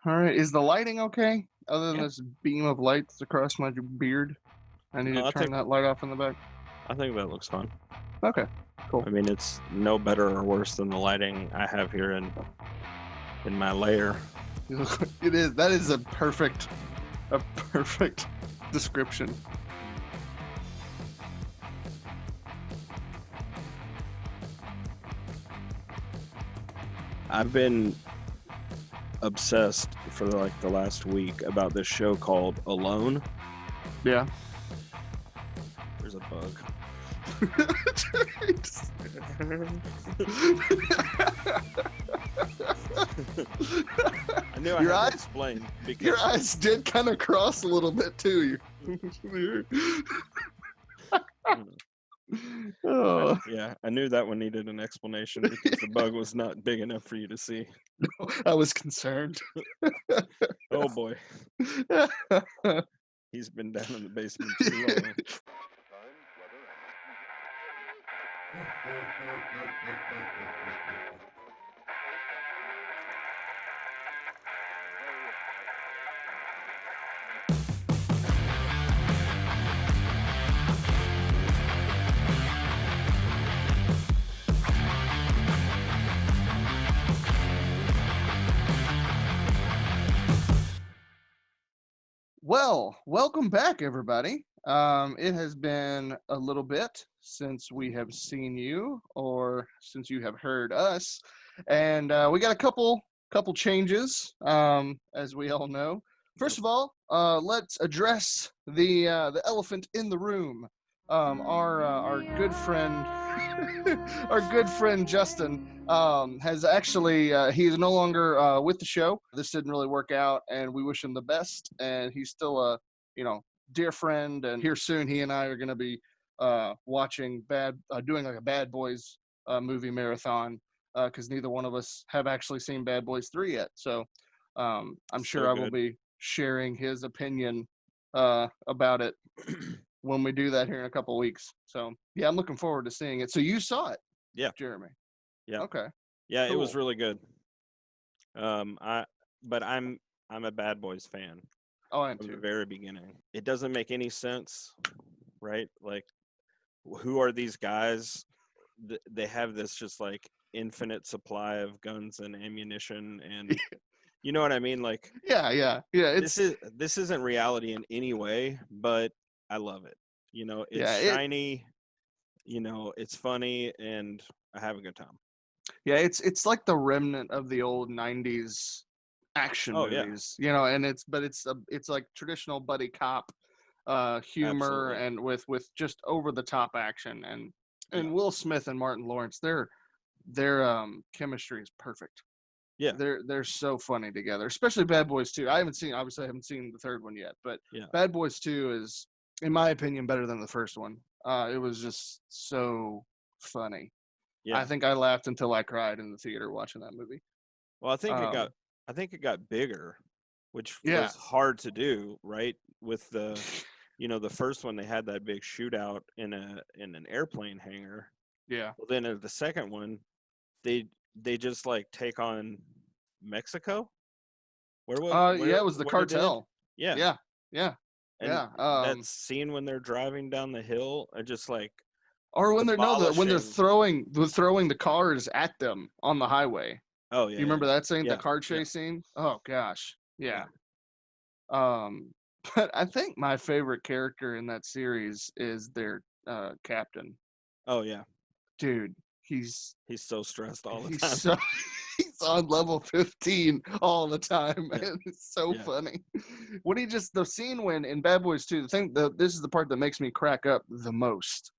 All right. Is the lighting okay? Other than Yeah. this beam of light that's across my beard, I need to No, turn that light off in the back. I think that looks fun. Okay. Cool. I mean, it's no better or worse than the lighting I have here in my lair. It is. That is a perfect description. I've been obsessed for like the last week about this show called Alone. Yeah. There's a bug. I knew I Your had eyes, to explain because your eyes did kind of cross a little bit too. Oh, yeah, I knew that one needed an explanation because the bug was not big enough for you to see. I was concerned. Oh boy, he's been down in the basement too long. Well, welcome back, everybody. It has been a little bit since we have seen you, or since you have heard us, and we got a couple changes, as we all know. First of all, let's address the elephant in the room. Our good friend, our good friend Justin, has actually he's no longer with the show. This didn't really work out, and we wish him the best. And he's still a you know dear friend. And here soon, he and I are going to be doing like a Bad Boys movie marathon, because neither one of us have actually seen Bad Boys 3 yet. So I'm sure So I will good. be sharing his opinion about it when we do that here in a couple weeks. So yeah, I'm looking forward to seeing it. So you saw it, Yeah, Jeremy? yeah, Okay, yeah. It was cool. really good. I but I'm a Bad Boys fan Oh, I am from the too. very beginning. It doesn't make any sense, right? Like, who are these guys? They have this just like infinite supply of guns and ammunition, and you know what I mean. Like, Yeah. this isn't reality in any way, but I love it. It's Yeah, it shiny. It's funny, and I have a good time. yeah, it's like the remnant of the old '90s action Oh yeah, movies, and it's like traditional buddy cop humor, absolutely. and with just over the top action, Yeah, and Will Smith and Martin Lawrence, their chemistry is perfect. yeah, They're so funny together, especially Bad Boys 2. I haven't seen the third one yet, but yeah, Bad Boys 2 is, in my opinion, better than the first one. It was just so funny. I yeah. think I laughed until I cried in the theater watching that movie. Well, Um, I think it got bigger, which yeah, was hard to do, right? With the first one they had that big shootout in an airplane hangar. yeah, Well, then at the second one, they they just like take on Mexico. yeah. It was the Where did it? cartel. Yeah, Yeah, yeah, and yeah. that scene when they're driving down the hill, are just like Or when they're no, when they're demolishing. throwing the cars at them on the highway. Oh You yeah, remember yeah, that scene, the yeah, car yeah, chase scene? Oh gosh, yeah. yeah. Um, but I think my favorite character in that series is their captain. Oh yeah. Dude, he's He's so stressed all the he's time. so he's on level 15 all the time, Yeah, man. It's so yeah, funny. When he just the scene when in Bad Boys 2, this is the part that makes me crack up the most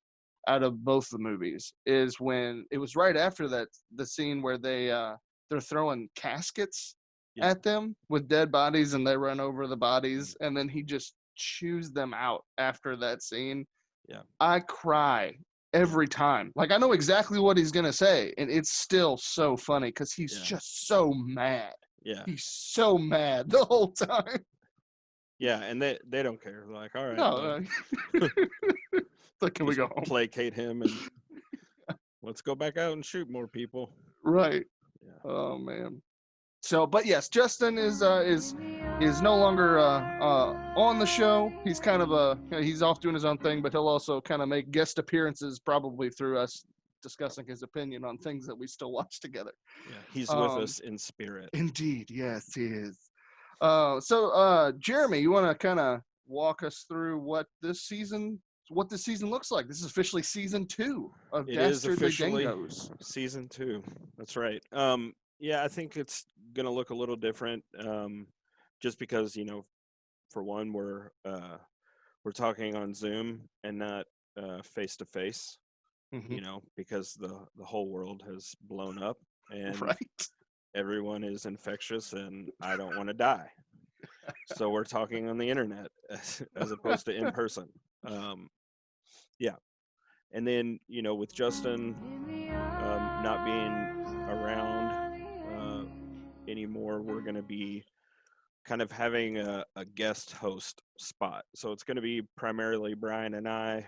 out of both the movies is when it was right after that the scene where they're throwing caskets yeah. at them with dead bodies and they run over the Mhm. bodies and then he just chews them out after that scene. Yeah, I cry every time. Like I know exactly what he's gonna say, and it's still so funny because he's yeah, just so mad. yeah, He's so mad the whole time. yeah. And they don't care. They're like, all right, bud, No, like can we just go home? placate him and let's go back out and shoot more people. Right. Yeah, Oh man. So, but yes, Justin is no longer on the show. He's kind of he's off doing his own thing, but he'll also kind of make guest appearances probably through us discussing his opinion on things that we still watch together. Yeah, he's with Um, us in spirit. Indeed, yes, he is. Jeremy, you want to kind of walk us through what this season looks like? This is officially season 2 of It is Dastardly officially Dingoes. season 2. That's right. Yeah, I think it's gonna look a little different. Just because for one, we're talking on Zoom and not face to face. Mm-hmm. Because the whole world has blown up and Right? everyone is infectious, and I don't want to die. So we're talking on the internet as opposed to in person. Um, yeah, and then with Justin not being around anymore, we're going to be kind of having a guest host spot. So it's going to be primarily Brian and I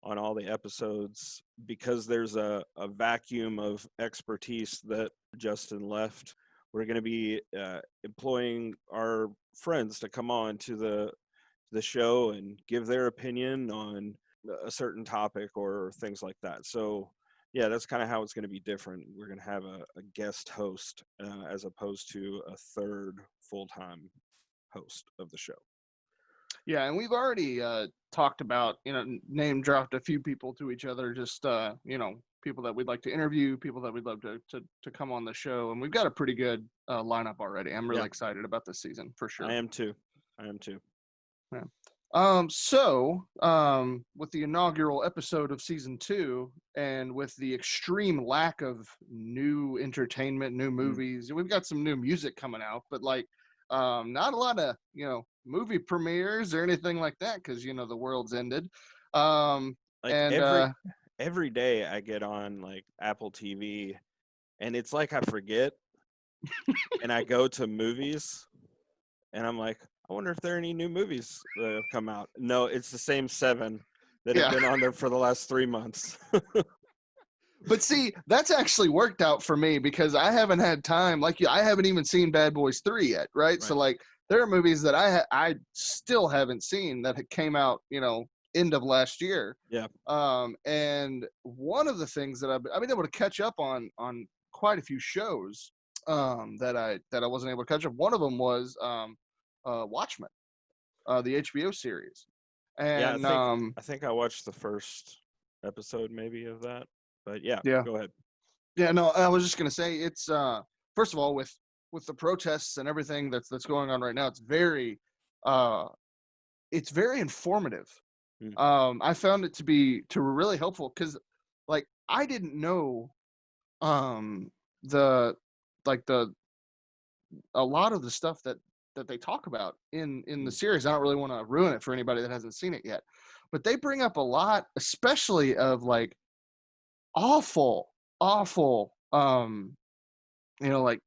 on all the episodes, because there's a vacuum of expertise that Justin left. We're going to be employing our friends to come on to the show and give their opinion on a certain topic or things like that. So yeah, that's kind of how it's going to be different. We're going to have a guest host as opposed to a third full-time host of the show. Yeah, and we've already talked about, name dropped a few people to each other, just people that we'd like to interview, people that we'd love to come on the show, and we've got a pretty good lineup already. I'm really Yeah, excited about this season for I sure. am too. I am too. Yeah. With the inaugural episode of season 2, and with the extreme lack of new entertainment, new movies, we've got some new music coming out, but not a lot of movie premieres or anything like that, because the world's ended. Like And every day I get on like Apple TV, and it's like I forget, and I go to movies, and I'm like, I wonder if there are any new movies that have come out. No, it's the same 7 that have yeah. been on there for the last 3 months. But see, that's actually worked out for me, because I haven't had time. Like I haven't even seen Bad Boys 3 yet, right? So Right. like there are movies that I still haven't seen that came out, end of last year. Yeah. And one of the things that I've been able to catch up on quite a few shows that I wasn't able to catch up. One of them was Watchmen, the HBO series. Yeah, And I think I watched the first episode maybe of that. But yeah, yeah. go ahead. Yeah, no, I was just gonna say it's first of all, with the protests and everything that's going on right now, uh it's very informative. Mm. I found it to really helpful, because like I didn't know um the the a lot of the stuff that they talk about in the Mm. series. I don't really want to ruin it for anybody that hasn't seen it yet, but they bring up a lot, especially of like awful like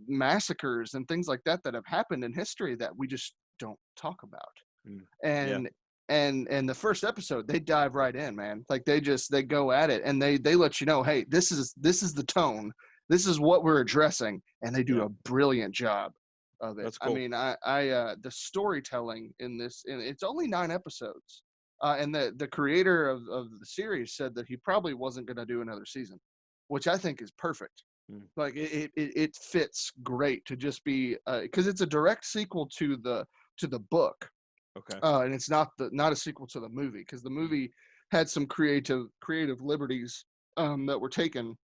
massacres and things like that have happened in history that we just don't talk about. Mm. Yeah. And the first episode, they dive right in, man. Like they go at it, and they let you know, hey, this is the tone, this is what we're addressing, and they do Yeah. a brilliant job of it. That's I cool. mean, the storytelling in this, and it's only 9 episodes, and the creator of the series said that he probably wasn't going to do another season, which I think is perfect. Mm. Like it fits great to just be, because it's a direct sequel to the book, Okay. and it's not a sequel to the movie, because the Mm. movie had some creative liberties that were taken,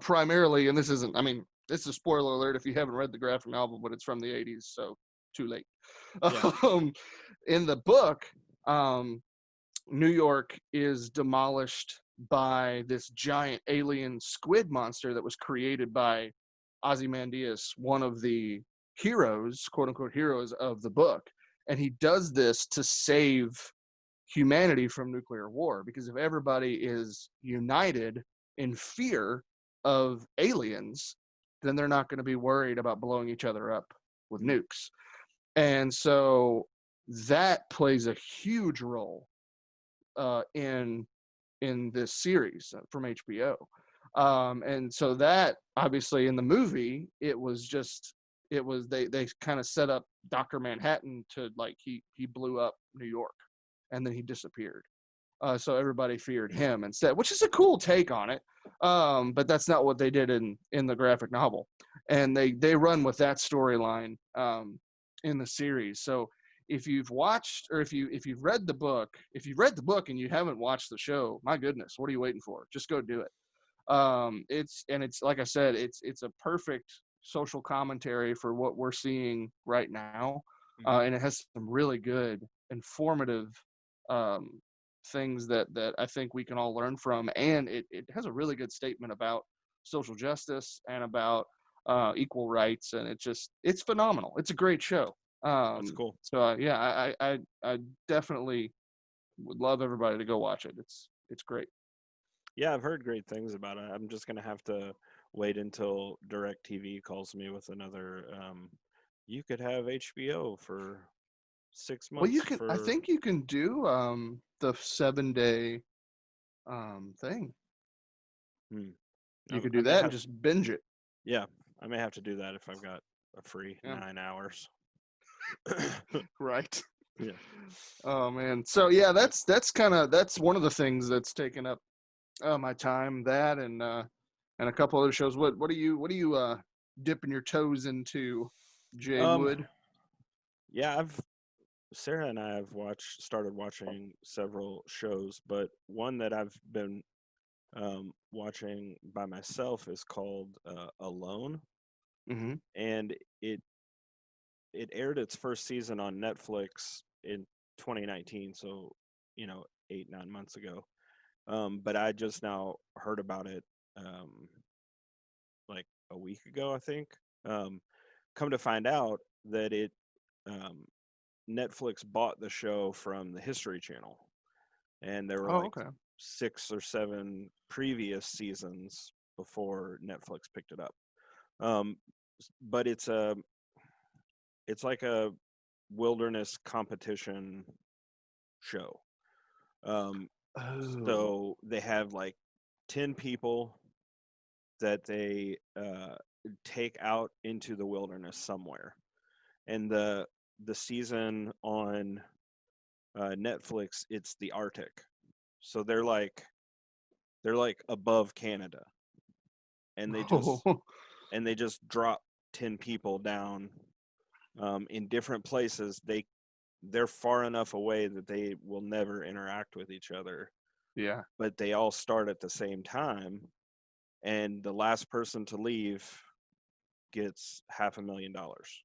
primarily. And this isn't, I mean, this is a spoiler alert if you haven't read the graphic novel, but it's from the 80s, so too late. Yeah. um, in the book, um, New York is demolished by this giant alien squid monster that was created by Ozymandias, one of the heroes, quote unquote heroes of the book. And he does this to save humanity from nuclear war, because if everybody is united in fear of aliens, then they're not going to be worried about blowing each other up with Mm. nukes. And so that plays a huge role in this series from HBO. And so that obviously in the movie, they kind of set up Dr. Manhattan to like he blew up New York and then he disappeared. So everybody feared him instead, which is a cool take on it. But that's not what they did in the graphic novel, and they run with that storyline in the series. So if you've watched or if you've read the book, and you haven't watched the show, my goodness, what are you waiting for? Just go do it. It's like I said, it's a perfect social commentary for what we're seeing right now, and it has some really good informative um, things that I think we can all learn from, and it has a really good statement about social justice and about equal rights, and it's phenomenal. It's a great show. That's cool. So yeah, I definitely would love everybody to go watch it. It's great. Yeah, I've heard great things about it. I'm just gonna have to wait until DirecTV calls me with another. You could have HBO for six Well, you months can. I for. think you can do the 7 day thing. Hmm, You could I do may that and have. just binge it. Yeah, I may have to do that if I've got a free Yeah. 9 hours. Right. Yeah. Oh man. So yeah, that's one of the things that's taken up my time. That and a couple other shows. What are you dipping your toes into, Jay Um. Wood? Yeah, I've Sarah and I have started watching several shows, but one that I've been watching by myself is called Alone, Mm-hmm. and it it aired its first season on Netflix in 2019, so 8 9 months ago. But I just now heard about it um, like a week ago, I think. Um, Come to find out that it um, Netflix bought the show from the History Channel, and there were Oh, like okay. 6 or 7 previous seasons before Netflix picked it up. Um, but it's like a wilderness competition show. Um, Oh. so they have like 10 people that they take out into the wilderness somewhere, and the season on Netflix, it's the Arctic. So they're like above Canada, and they just Oh. and they just drop 10 people down in different places. They're far enough away that they will never interact with each other, Yeah. but they all start at the same time, and the last person to leave gets $500,000.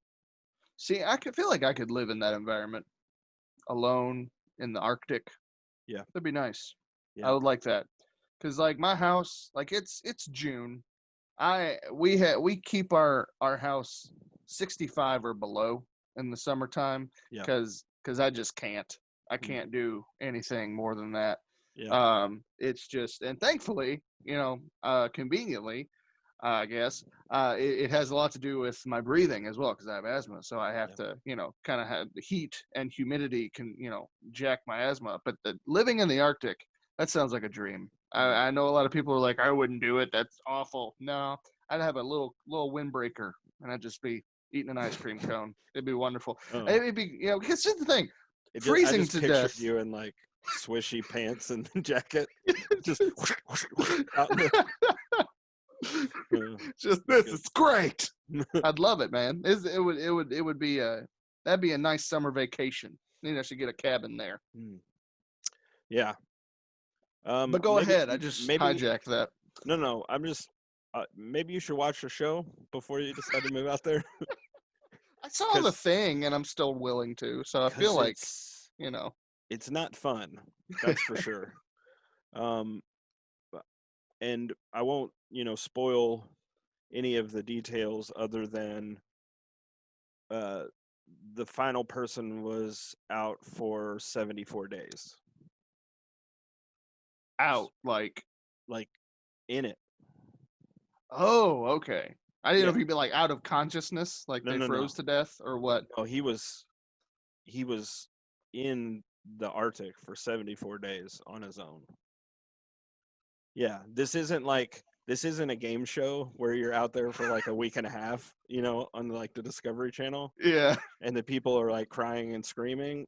See, I could feel like I could live in that environment alone in the Arctic. Yeah, That'd be nice. I yeah, would like that. Cause like my house, like it's June. We keep our house 65 or below in the summertime yeah, because I just can't. I mm, can't do anything more than that. yeah, It's just and thankfully, conveniently, I guess it has a lot to do with my breathing as well because I have asthma. So I have yeah. to, kind of have the heat and humidity can, jack my asthma up. But living in the Arctic, that sounds like a dream. Mm. I know a lot of people are like, I wouldn't do it. That's awful. No, I'd have a little windbreaker and I'd just be eating an ice cream cone. It'd be wonderful. Oh, It'd be, because here's the thing, I freezing just to pictured death. you in like swishy pants and jacket, just out in the. Just That's this good. is great. I'd love it, man. It would be a that'd be a nice summer vacation. I should get a cabin there. Mm. Yeah. But go Maybe ahead. I just maybe hijacked that. no. I'm just maybe you should watch the show before you decide to move out there, I saw the because thing, and I'm still willing to. So I feel because like you know. it's not fun. That's for sure. Um, but- and I won't spoil any of the details other than uh, the final person was out for 74 days, Out like, like in it. oh, okay. I didn't know Yeah. if you'd be like out of consciousness, like No, they no, froze no. to death or what. No, he was in the Arctic for 74 days on his own. Yeah, this isn't like this isn't a game show where you're out there for like a week and a half, on like the Discovery Channel, Yeah. and the people are like crying and screaming,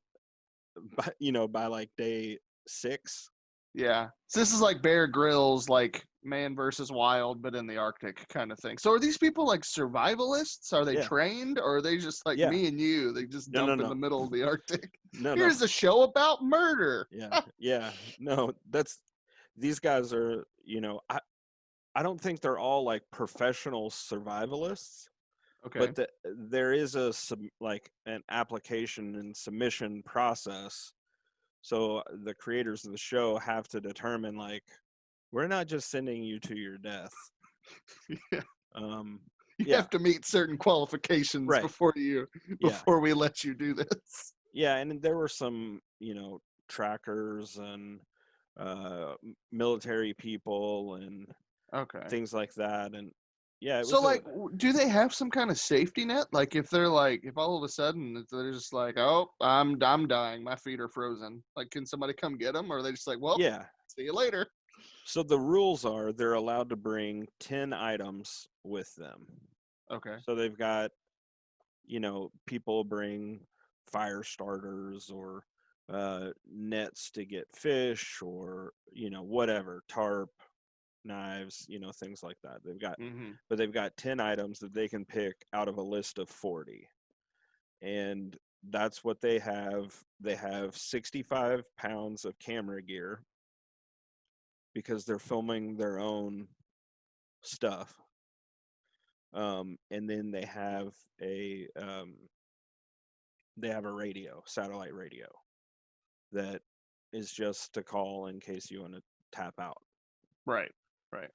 by like day 6. Yeah. So this is like Bear Grylls, like Man versus Wild, but in the Arctic kind of thing. So are these people like survivalists? Are they Yeah, trained, or are they just like yeah. me and you? They just No, no, dump in the no, middle of the Arctic. no, no. Here's a show about murder. Yeah, yeah. No, these guys are. I don't think they're all like professional survivalists, Okay. but there is like an application and submission process. So the creators of the show have to determine like, we're not just sending you to your death. Yeah. Um, You yeah, have to meet certain qualifications right. before Yeah, we let you do this. yeah, and there were some trackers and military people and Okay. things like that, and yeah, it So, was a like, do they have some kind of safety net? Like, if they're like, if all of a sudden they're just like, oh, I'm dying, my feet are frozen. Like, can somebody come get them? Or are they just like, well, yeah. see you later? So the rules are they're allowed to bring 10 items with them. Okay. So they've got, people bring fire starters or nets to get fish or, whatever, tarp, knives, things like that. Mm-hmm. But they've got 10 items that they can pick out of a list of 40. And that's what they have. They have 65 pounds of camera gear because they're filming their own stuff. And then they have a radio, satellite radio, that is just to call in case you want to tap out. Right. Right.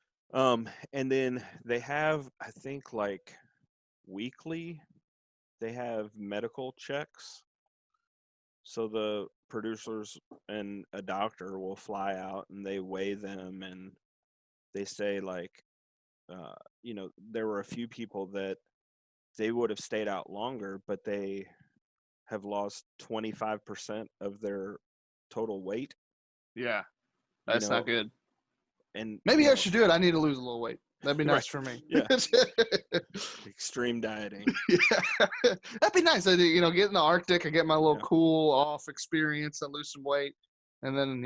And then they have, I think, like weekly, they have medical checks. So the producers and a doctor will fly out and they weigh them and they say like, there were a few people that they would have stayed out longer, but they have lost 25% of their total weight, Yeah. you That's not know, good. and, Maybe I should do it. I need to lose a little weight. That'd be right. nice for me. Yeah. Extreme dieting. Yeah. That'd be nice. I do, get in the Arctic. I get my little Yeah. cool off experience. I lose some weight. And then,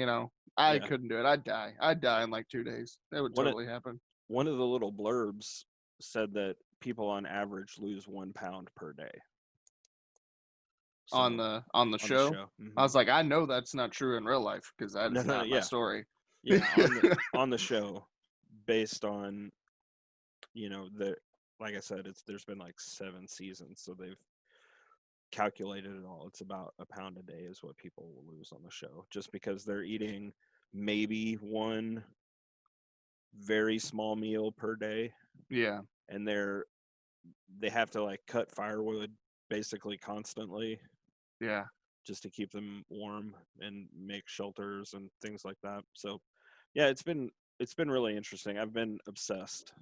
I Yeah. couldn't do it. I'd die. I'd die in like 2 days. That would One of, totally happen. one of the little blurbs said that people on average lose 1 pound per day. On So the on the show. show. I Mm-hmm. was like, I know that's not true in real life because that No, is no, not my yeah. story. Yeah. On the show, based on, the, like I said, there's been like 7 seasons. So they've calculated it all. It's about a pound a day is what people will lose on the show just because they're eating maybe one very small meal per day, Yeah. and they have to like cut firewood basically constantly Yeah. just to keep them warm and make shelters and things like that. So yeah, it's been really interesting. I've been obsessed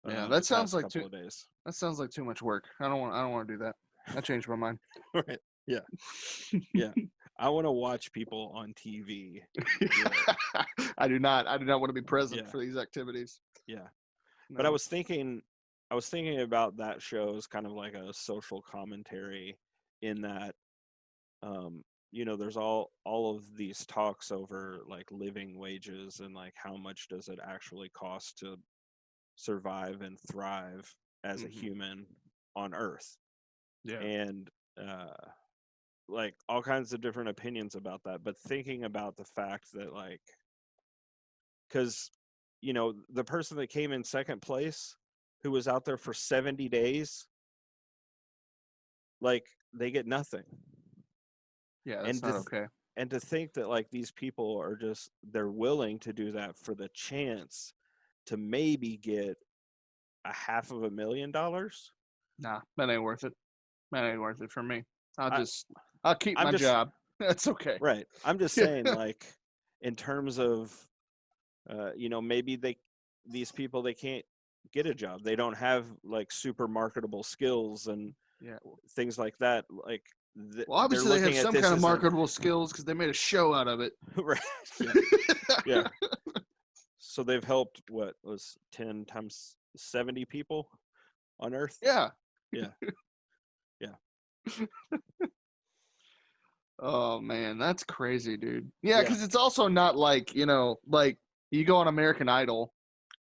Yeah. the past couple of days. That sounds like too much work. I don't want to do that. I changed my mind. Right. Yeah. Yeah. I want to watch people on TV. I do not want to be present Yeah. for these activities. Yeah. No. But I was thinking about that show as kind of like a social commentary in that there's all of these talks over like living wages and like how much does it actually cost to survive and thrive as a human on Earth. Yeah. And like all kinds of different opinions about that, but thinking about the fact that like, because the person that came in second place who was out there for 70 days, like they get nothing. Yeah, that's And not okay. and to think that like these people are just, they're willing to do that for the chance to maybe get $500,000. Nah, that ain't worth it. That ain't worth it for me. I, I'll keep I'm my just job. That's okay. right. I'm just saying, like, in terms of, maybe these people, they can't get a job. They don't have like super marketable skills and Yeah. things like that. Like, Well, they're obviously they have looking at some this kind of as marketable skills because they made a show out of it. right. Yeah. Yeah. So they've helped what was 10 times 70 people on Earth? Yeah. Yeah. Yeah. Oh man, that's crazy, dude. Yeah, Yeah. because it's also not like, like you go on American Idol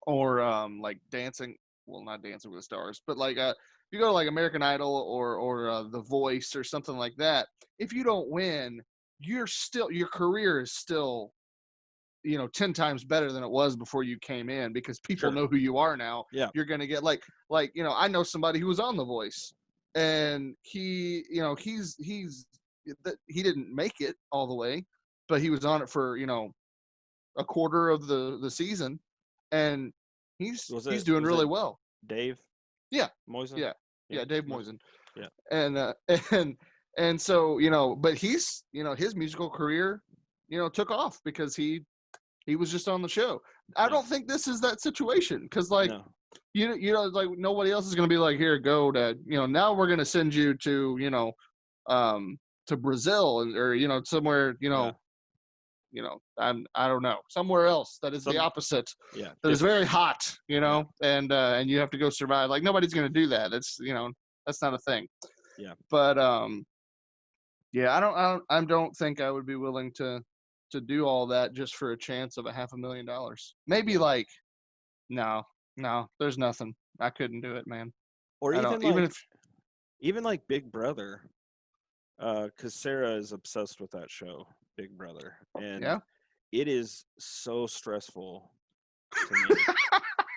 or like dancing, well, not Dancing with the Stars, but like you go to like American Idol or The Voice or something like that. If you don't win, your career is still 10 times better than it was before you came in, because people Sure. know who you are now. Yeah. You're going to get like I know somebody who was on The Voice, and he didn't make it all the way, but he was on it for a quarter of the season, and he's doing Was it really well. Dave Yeah. Moisen? Yeah. Yeah. Yeah, Dave Moisen. Moisen. Yeah. And and and so but he's his musical career took off because he was just on the show. I Yeah. don't think this is that situation, because like No. like nobody else is going to be like, here, go to now we're going to send you to um to Brazil, or somewhere Yeah. I don't know, somewhere else that is the Some opposite, yeah, that is very different. hot, Yeah. and you have to go survive. Like, nobody's going to do that. It's that's not a thing. Yeah. But yeah, I don't think I would be willing to do all that just for a chance of a $500,000. Maybe Yeah. like, no, there's nothing. I couldn't do it, man. Or I don't, even like Big Brother, because Sarah is obsessed with that show, Big Brother, and yeah. it is so stressful to me.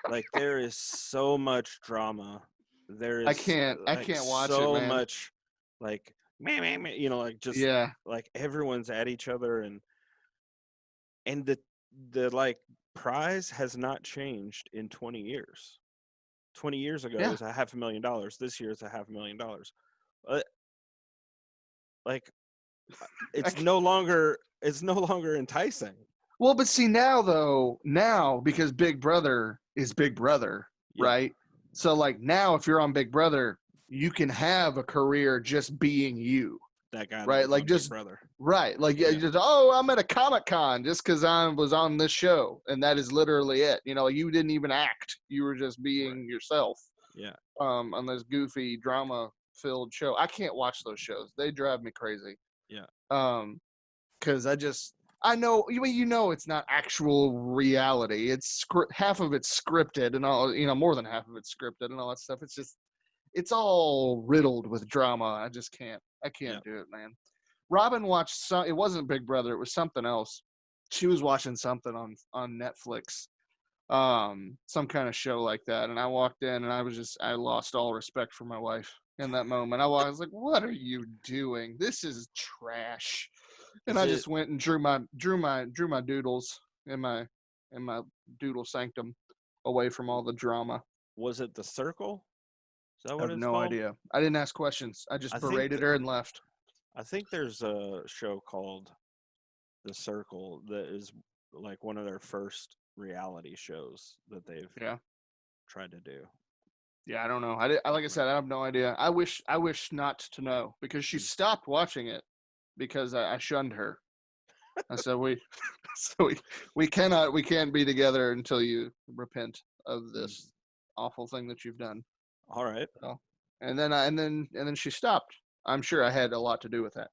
Like, there is so much drama. There I is can't I like can't watch it, so man. much like meh, meh, meh, like just Yeah. like everyone's at each other, and the like prize has not changed in 20 years. 20 years ago it Yeah. was $500,000. This year it's $500,000. Uh, like I, it's no longer enticing. well, but see, now because Big Brother is Big Brother, Yeah, right? So like, now if you're on Big Brother, you can have a career just being you, that guy that right? was Like, on Big just Brother. right, like, yeah, Yeah, just, oh, I'm at a Comic-Con just because I was on this show, and that is literally it. You didn't even act; you were just right. being yourself. Yeah, On this goofy drama filled show. I can't watch those shows; they drive me crazy. yeah, Because I know it's not actual reality. It's half of it's scripted, and all, more than half of it's scripted and all that stuff. It's all riddled with drama. I yeah. can't do it, man. Robin watched some. It wasn't Big Brother. It was something else. She was watching something on Netflix, some kind of show like that. And I walked in, and I lost all respect for my wife in that moment. I was like, "What are you doing? This is trash." And Is I it just went and drew my doodles in my doodle sanctum, away from all the drama. was it The Circle? Is that I what have it's no called? idea. I didn't ask questions. I just I think berated her and left. I think there's a show called The Circle that is like one of their first reality shows that they've Yeah. tried to do. Yeah, I don't know. Like I said, I have no idea. I wish not to know, because she Mm, stopped watching it because I shunned her. I said, so we can't be together until you repent of mm. this awful thing that you've done. All right. So, and then she stopped. I'm sure I had a lot to do with that.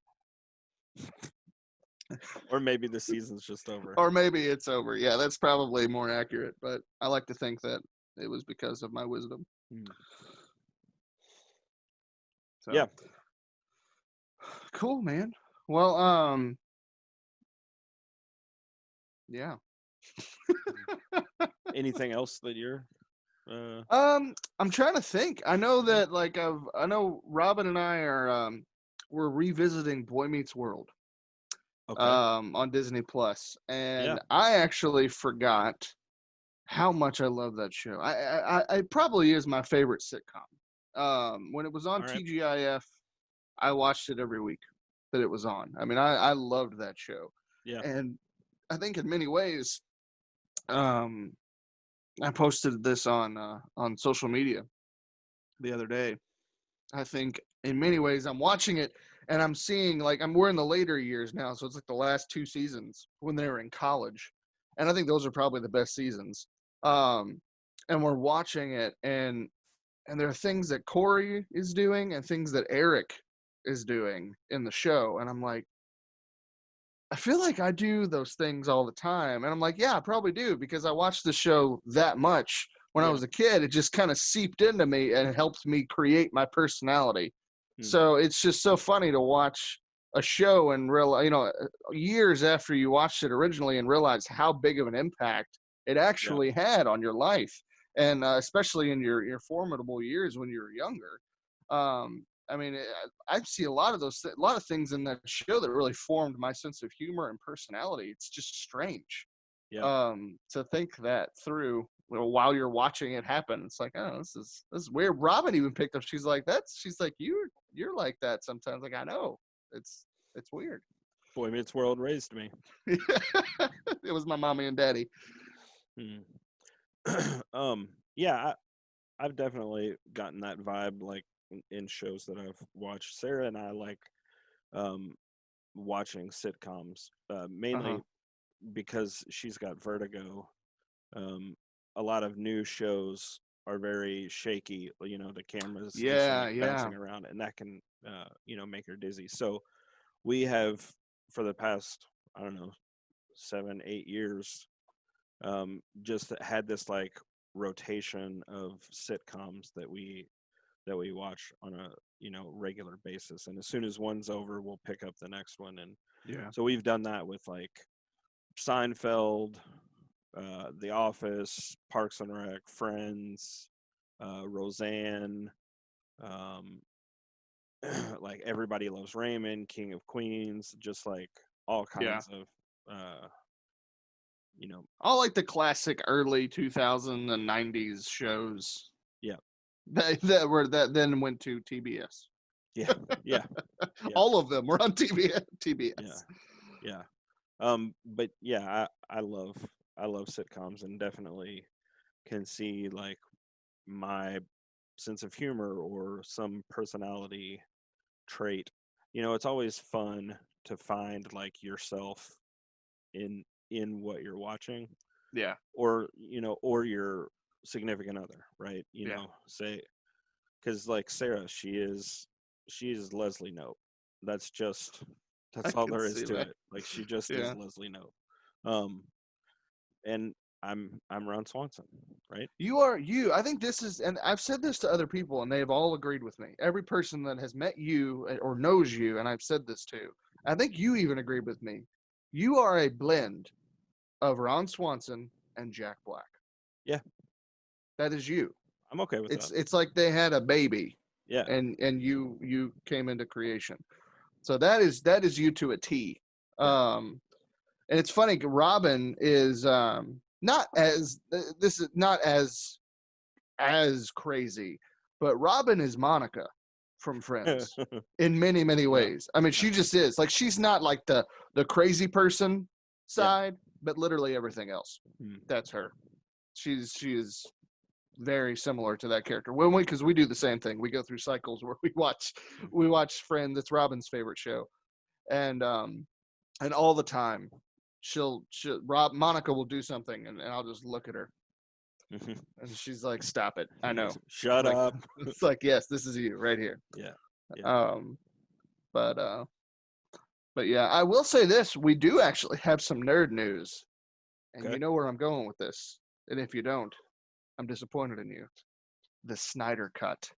Or maybe the season's just over. Or maybe it's over. Yeah, that's probably more accurate, but I like to think that it was because of my wisdom. Mm. So, Yeah. cool, man. Well, yeah. Anything else that you're I'm trying to think. I know that I know Robin and I we're revisiting Boy Meets World okay. on Disney Plus, Yeah. and I actually forgot how much I love that show. It probably is my favorite sitcom. When it was on All right. TGIF, I watched it every week that it was on. I mean, I loved that show, Yeah. and I think in many ways, um, I posted this on social media the other day. I think in many ways I'm watching it, and I'm seeing, like, we're in the later years now, so it's like the last two seasons when they were in college, and I think those are probably the best seasons. Um, and we're watching it, and there are things that Corey is doing and things that Eric is doing in the show, and I'm like, I feel like I do those things all the time. And I'm like, yeah, I probably do because I watched the show that much when I Yeah. was a kid. It just kind of seeped into me and helped me create my personality. Hmm. So it's just so funny to watch a show and realize, years after you watched it originally and realize how big of an impact it Yeah. actually had on your life. And especially in your formidable years when you were younger. I mean, I see a lot of a lot of things in that show that really formed my sense of humor and personality. It's just strange Yeah. to think that through while you're watching it happen. It's like, oh, this is weird. Robin even picked up. She's like, you're like that sometimes. Like, I know. It's weird. Boy Meets World raised me. It was my mommy and daddy. Hmm. Yeah, I've definitely gotten that vibe like in shows that I've watched. Sarah and I like um watching sitcoms, Uh-huh. mainly because she's got vertigo. Um, a lot of new shows are very shaky. The camera's just Yeah, like yeah. bouncing around, and that can make her dizzy. So we have, for the past, I don't know, 7 8 years, just had this like rotation of sitcoms that we watch on a regular basis, and as soon as one's over we'll pick up the next one. And Yeah. so we've done that with like Seinfeld, The Office, Parks and Rec, Friends, Roseanne, um, like Everybody Loves Raymond, King of Queens, just like all Yeah. kinds of uh, you know All like the classic early 2000 and 90s shows yeah, that then went to TBS. yeah, yeah, yeah, All of them were on TBS. yeah, yeah. But yeah, I love sitcoms, and definitely can see like my sense of humor or some personality trait. It's always fun to find like yourself in in what you're watching, Yeah, or your significant other, right? yeah. Say, because like Sarah, she is Leslie Nope. That's just I that's all can there is see to that. it. Like she just is Yeah. Leslie Nope. Um, and I'm Ron Swanson, right? I think this is, and I've said this to other people and they've all agreed with me. Every person that has met you or knows you, and I've said this too, I think you even agreed with me. You are a blend of Ron Swanson and Jack Black. Yeah, That is you. I'm okay with that. It's like they had a baby Yeah, and you came into creation. So that is you to a T. yeah, And it's funny. Robin is not as this is not as crazy, but Robin is Monica from Friends in many yeah, ways. I mean, yeah, she just is like she's not like the crazy person yeah. side, but literally everything else. Hmm. That's her. She is very similar to that character. When we because we do the same thing. We go through cycles where we watch Friends. It's Robin's favorite show, and and all the time she'll Monica will do something and I'll just look at her and she's like, stop it. I know. Shut Like up. it's like, yes, this is you right here. Yeah, yeah. Um but yeah, I will say this, we do actually have some nerd news. And Okay. you know where I'm going with this. And if you don't, I'm disappointed in you. The Snyder cut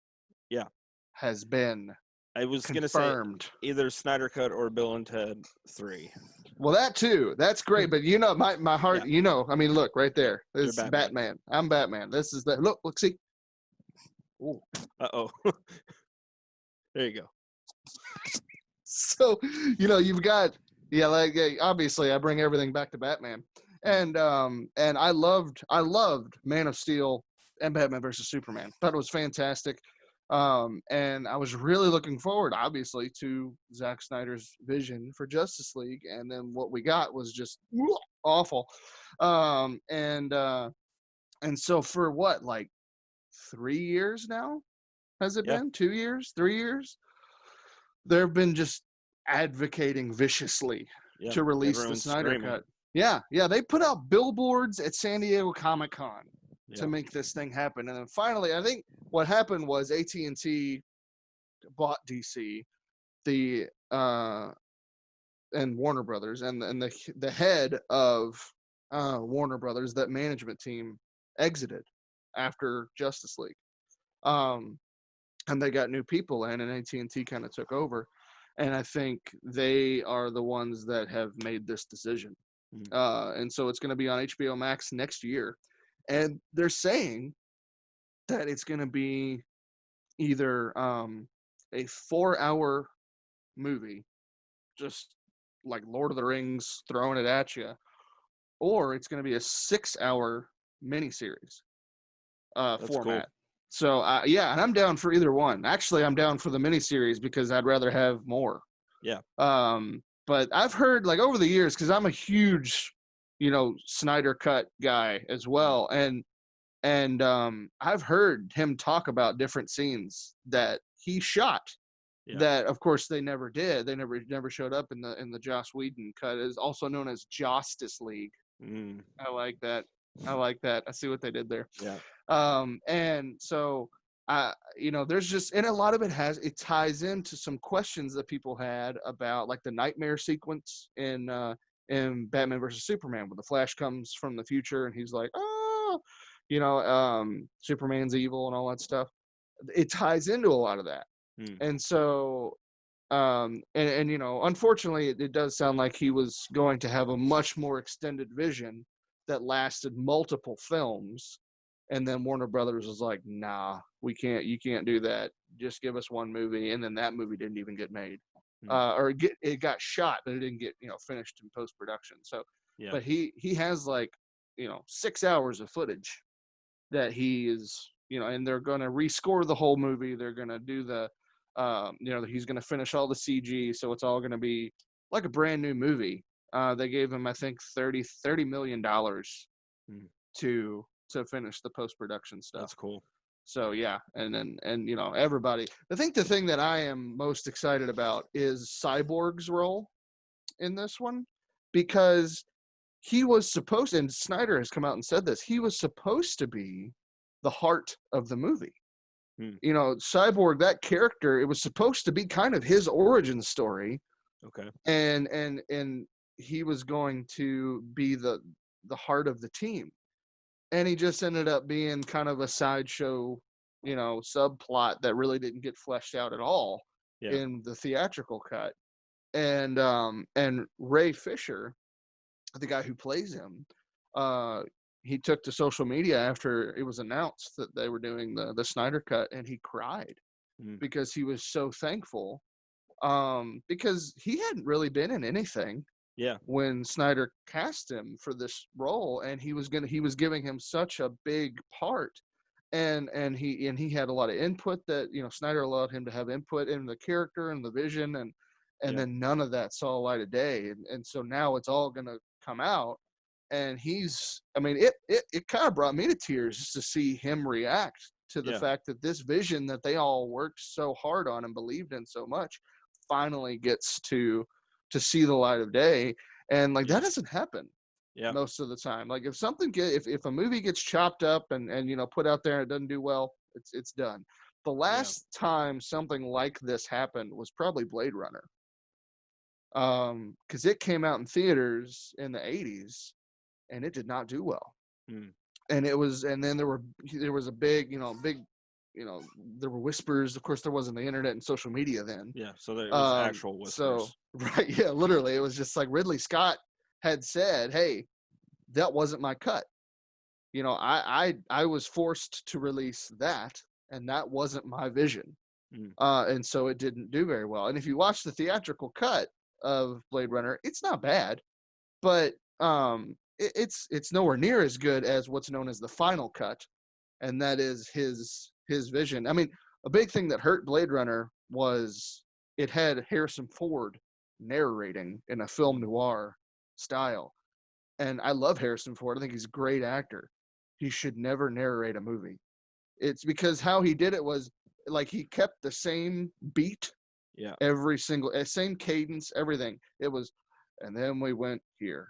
Yeah. has been I was gonna say confirmed. either Snyder Cut or Bill and Ted 3. Well, that too. That's great. But my heart, Yeah, I mean, look right yeah. there. You're This is Batman. Batman. I'm Batman. This is that. Look, see. Ooh. Uh-oh. There you go. So, you've got, yeah, like obviously I bring everything back to Batman. Mm. And I loved Man of Steel and Batman versus Superman. Thought it was fantastic. And I was really looking forward, obviously, to Zack Snyder's vision for Justice League, and then what we got was just awful. Um, and uh, and so for what, like 3 years now, has it Yeah, been 2 years, 3 years? They've been just advocating viciously yeah. to release the Everyone's Snyder screaming. cut. Yeah, yeah, they put out billboards at San Diego Comic-Con to Yeah, make this thing happen. And then finally, I think what happened was AT&T bought DC, the and Warner Brothers, and the head of Warner Brothers, that management team exited after Justice League. Um, and they got new people in, and AT&T kind of took over. And I think they are the ones that have made this decision. mm, And so it's going to be on HBO Max next year. And they're saying that it's going to be either a 4-hour movie, just like Lord of the Rings throwing it at you, or it's going to be a 6-hour miniseries that's cool. format. So yeah, and I'm down for either one. Actually, I'm down for the miniseries because I'd rather have more. Yeah, But I've heard, like, over the years, because I'm a huge, Snyder cut guy as well, and I've heard him talk about different scenes that he shot yeah, that, of course, they never did. They never showed up in the Joss Whedon cut. Is also known as Justice League. mm, I like that. I like that. I see what they did there. yeah, And so there's just, and a lot of it ties into some questions that people had about, like, the nightmare sequence in Batman versus Superman, when the Flash comes from the future and he's like, oh, Superman's evil and all that stuff. It ties into a lot of that. mm, And so unfortunately, it does sound like he was going to have a much more extended vision that lasted multiple films, and then Warner Brothers was like, nah, we can't, you can't do that, just give us one movie. And then that movie didn't even get made, mm, it got shot, but it didn't get finished in post-production. So yeah, but he has, like, 6 hours of footage that he is, and they're going to rescore the whole movie. They're going to do he's going to finish all the CG. So it's all going to be like a brand new movie. They gave him, I think, $30 million mm, to finish the post-production stuff. that's cool. So yeah, and everybody. I think the thing that I am most excited about is Cyborg's role in this one, because he was supposed, and Snyder has come out and said this, he was supposed to be the heart of the movie. Mm, Cyborg, that character, it was supposed to be kind of his origin story, okay, and he was going to be the heart of the team. And he just ended up being kind of a sideshow, subplot that really didn't get fleshed out at all yeah, in the theatrical cut. And Ray Fisher, the guy who plays him, uh, he took to social media after it was announced that they were doing the Snyder cut, and he cried mm, because he was so thankful, because he hadn't really been in anything yeah, when Snyder cast him for this role, and he was giving him such a big part, and he had a lot of input that, Snyder allowed him to have input in the character and the vision, and yeah, then none of that saw light of day, and so now it's all gonna come out. And I mean, it kind of brought me to tears just to see him react to the yeah, fact that this vision that they all worked so hard on and believed in so much finally gets to see the light of day. And, like, that yeah, doesn't happen yeah, most of the time. Like, if a movie gets chopped up and put out there and it doesn't do well, it's done. The yeah, last time something like this happened was probably Blade Runner, because it came out in theaters in the 80s and it did not do well. mm, And then there was a big, there were whispers. Of course, there wasn't the internet and social media then. yeah. So there was actual So whispers. right, yeah, literally, it was just like Ridley Scott had said, "Hey, that wasn't my cut. I was forced to release that, and that wasn't my vision." Mm, And so it didn't do very well. And if you watch the theatrical cut of Blade Runner, it's not bad, but it's nowhere near as good as what's known as the final cut, and that is his vision. I mean, a big thing that hurt Blade Runner was it had Harrison Ford narrating in a film noir style. And I love Harrison Ford. I think he's a great actor. He should never narrate a movie. It's because how he did it was, like, he kept the same beat yeah, every single, same cadence, everything. It was, and then we went here,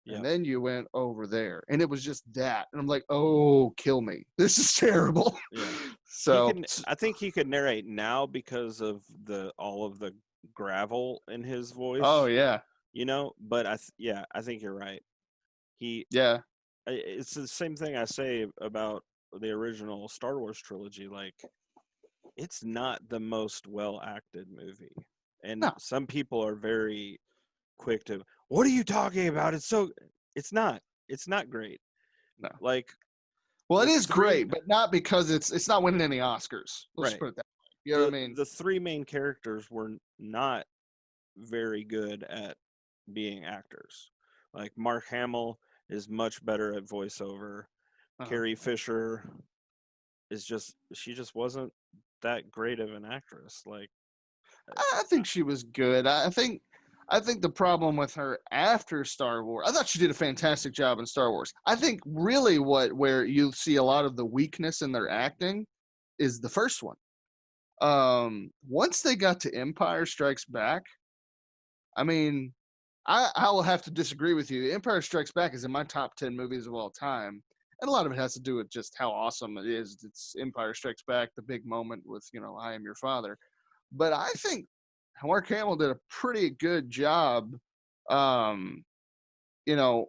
and Yeah. then you went over there, and it was just that, and I'm like, oh, kill me, this is terrible. Yeah. He So can I think he could narrate now because of the all of the gravel in his oh voice, yeah, but yeah, I think you're right. He yeah, it's the same thing I say about the original Star Wars trilogy, like it's not the most well acted movie. And no, some people are very quick to, what are you talking about? It's not. It's not great. no. Like Well, it the is three great, but not because it's not winning any Oscars. Let's just right. put it that way. You know what I mean? The three main characters were not very good at being actors. Like Mark Hamill is much better at voiceover. Uh-huh. Carrie Fisher she just wasn't that great of an actress. Like I think she was good. I think the problem with her after Star Wars, I thought she did a fantastic job in Star Wars. I think really where you see a lot of the weakness in their acting is the first one. Once they got to Empire Strikes Back, I mean, I will have to disagree with you. Empire Strikes Back is in my top 10 movies of all time. And a lot of it has to do with just how awesome it is. It's Empire Strikes Back, the big moment with, I am your father. But I think Mark Hamill did a pretty good job, um, you know,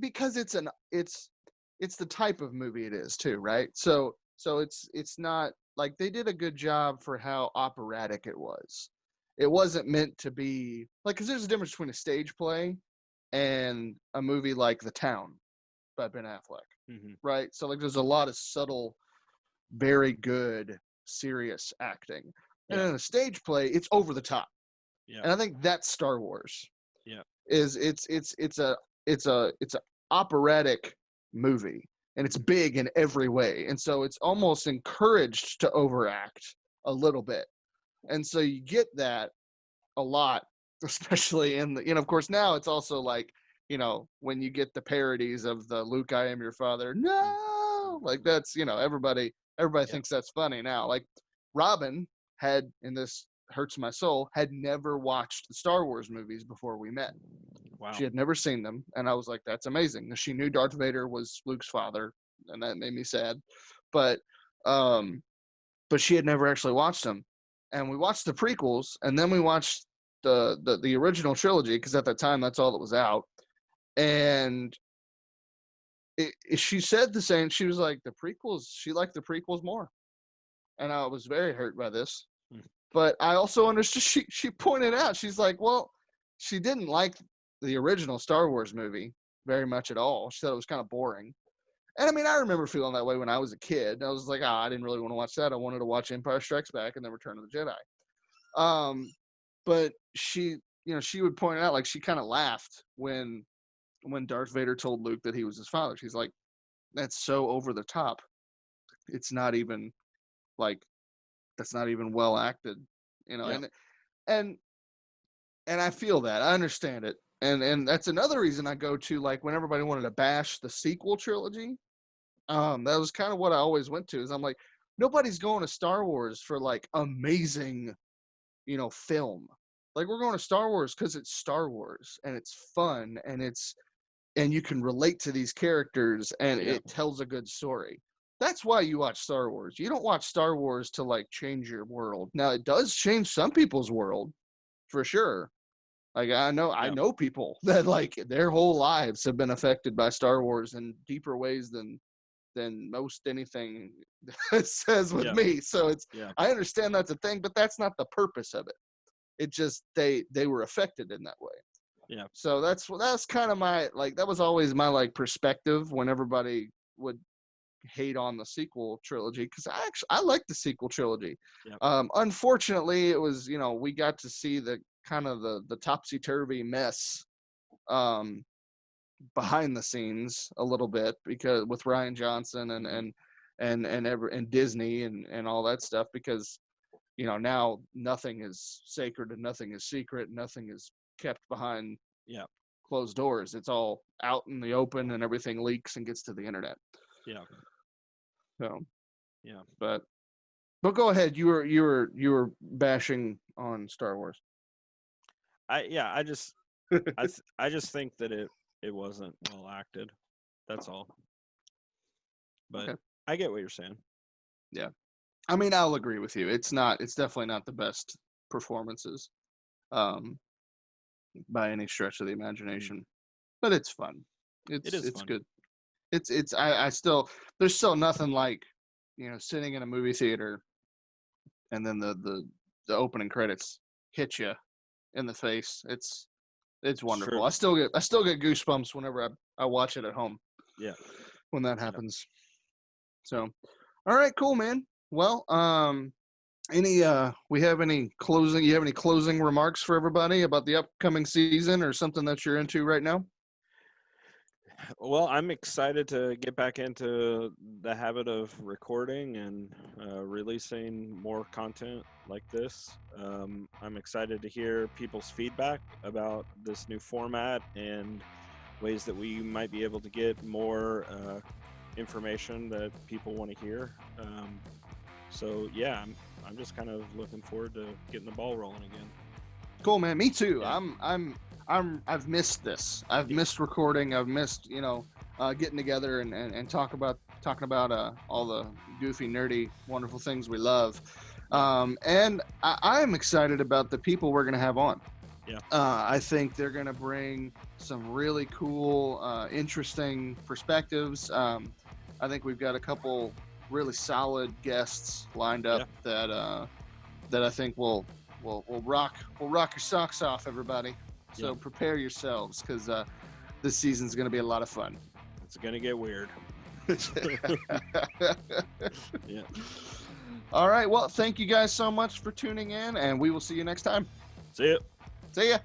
because it's the type of movie it is too, right? So it's not like they did a good job for how operatic it was. It wasn't meant to be like because there's a difference between a stage play and a movie like The Town by Ben Affleck, mhm. right? So like there's a lot of subtle, very good, serious acting, and Yeah. in a stage play, it's over the top, Yeah. and I think that's Star Wars. Yeah. Is it's a operatic movie and it's Mhm. big in every way, and so it's almost encouraged to overact a little bit, and so you get that a lot, especially in the of course now it's also like when you get the parodies of the Luke I am your father Mm. no like that's everybody Yeah. thinks that's funny now, like Robin had in this hurts my soul had never watched the Star Wars movies before we met. Wow. She had never seen them, and I was like, "That's amazing." She knew Darth Vader was Luke's father, and that made me sad. But, um, but she had never actually watched them, and we watched the prequels, and then we watched the original trilogy because at that time that's all that was out. And she said the same. She was like, "The prequels." She liked the prequels more, and I was very hurt by this. Mm. But I also understood. She pointed out. She's like, "Well, she didn't like the original Star Wars movie very much at all. She said it was kind of boring." And I mean, I remember feeling that way when I was a kid. I was like, I didn't really want to watch that. I wanted to watch Empire Strikes Back and then Return of the Jedi. But she would point out, like, she kind of laughed when Darth Vader told Luke that he was his father. She's like, that's so over the top. It's not even like that's not even well acted, Yeah. and and I feel that. I understand it. And that's another reason I go to, like, when everybody wanted to bash the sequel trilogy. That was kind of what I always went to. Is I'm like, nobody's going to Star Wars for like amazing, film. Like, we're going to Star Wars because it's Star Wars and it's fun and you can relate to these characters and Yeah. it tells a good story. That's why you watch Star Wars. You don't watch Star Wars to like change your world. Now it does change some people's world for sure. Like, I Yeah. know people that like their whole lives have been affected by Star Wars in deeper ways than most anything says with Yeah. me. So Yeah. I understand that's a thing, but that's not the purpose of it. It just they were affected in that way. Yeah. So that's kind of my, like, that was always my like perspective when everybody would hate on the sequel trilogy, because I like the sequel trilogy. Yeah. Unfortunately, it was, we got to see the kind of the topsy turvy mess um, behind the scenes a little bit, because with Ryan Johnson and Mhm. and Disney and all that stuff, because now nothing is sacred and nothing is secret, nothing is kept behind Yeah. closed doors. It's all out in the open and everything leaks and gets to the internet. Yeah. So, Yeah. but go ahead. You were bashing on Star Wars. I just I just think that it wasn't well acted. That's all. But Okay. I get what you're saying. Yeah. I mean, I'll agree with you. It's not. It's definitely not the best performances, um, by any stretch of the Mm. imagination. But it's fun. It is It's fun. good. It's. I still. There's still nothing like, sitting in a movie theater and then the opening credits hit you in the face. It's It's wonderful. true. I still get goosebumps whenever I watch it at home Yeah. when that Yeah. happens. So, all right, cool, man. Well, we have any closing? You have any closing remarks for everybody about the upcoming season or something that you're into right now? Well, I'm excited to get back into the habit of recording and releasing more content like this. I'm excited to hear people's feedback about this new format and ways that we might be able to get more information that people want to hear. So yeah, I'm just kind of looking forward to getting the ball rolling again. Cool, man. Me too. Yeah, I've missed this. I've yeah, missed recording. I've missed, getting together and talking about all the goofy, nerdy, wonderful things we love. yeah, And I'm excited about the people we're gonna have on. yeah, I think they're gonna bring some really cool, interesting perspectives. I think we've got a couple really solid guests lined up yeah, that I think will rock your socks off, everybody. yeah. So prepare yourselves because this season's going to be a lot of fun. It's gonna get weird. Yeah. All right. Well, thank you guys so much for tuning in, and we will see you next time. See ya. See ya.